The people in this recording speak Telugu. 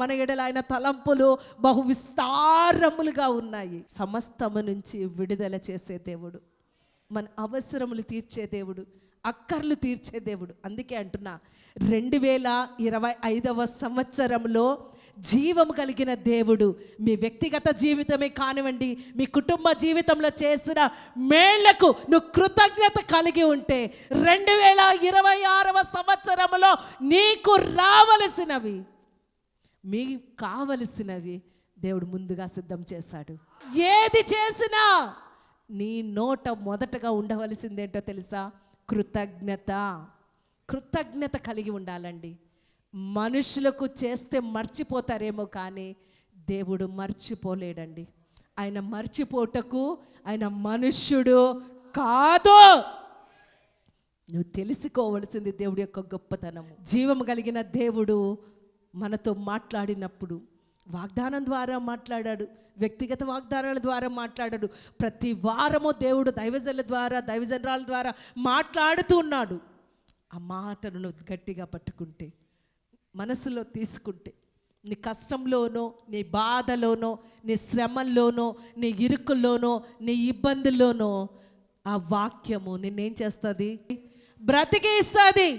మన ఎడల ఆయన తలంపులు బహు విస్తారములుగా ఉన్నాయి. సమస్తము నుంచి విడుదల చేసే దేవుడు, మన అవసరములు తీర్చే దేవుడు, అక్కర్లు తీర్చే దేవుడు. అందుకే అంటున్నా 2025వ సంవత్సరంలో జీవము కలిగిన దేవుడు మీ వ్యక్తిగత జీవితమే కానివ్వండి, మీ కుటుంబ జీవితంలో చేసిన మేళ్లకు నువ్వు కృతజ్ఞత కలిగి ఉంటే 2026వ సంవత్సరంలో నీకు రావలసినవి, మీకు కావలసినవి దేవుడు ముందుగా సిద్ధం చేశాడు. ఏది చేసినా నీ నోట మొదటగా ఉండవలసిందేంటో తెలుసా? కృతజ్ఞత. కృతజ్ఞత కలిగి ఉండాలండి. మనుషులకు చేస్తే మర్చిపోతారేమో కానీ దేవుడు మర్చిపోలేడండి. ఆయన మర్చిపోటకు ఆయన మనుష్యుడు కాదు. నువ్వు తెలుసుకోవలసింది దేవుడి యొక్క గొప్పతనము. జీవము కలిగిన దేవుడు మనతో మాట్లాడినప్పుడు వాగ్దానం ద్వారా మాట్లాడాడు, వ్యక్తిగత వాగ్దానాల ద్వారా మాట్లాడాడు. ప్రతి వారము దేవుడు దైవజనుల ద్వారా, దైవజనరాల ద్వారా మాట్లాడుతూ ఉన్నాడు. ఆ మాటను నువ్వు గట్టిగా పట్టుకుంటే, మనసులో తీసుకుంటే, నీ కష్టంలోనో, నీ బాధలోనో, నీ శ్రమల్లోనో, నీ ఇరుకుల్లోనో, నీ ఇబ్బందుల్లోనో ఆ వాక్యము నిన్నేం చేస్తుంది? బ్రతికిస్తుంది.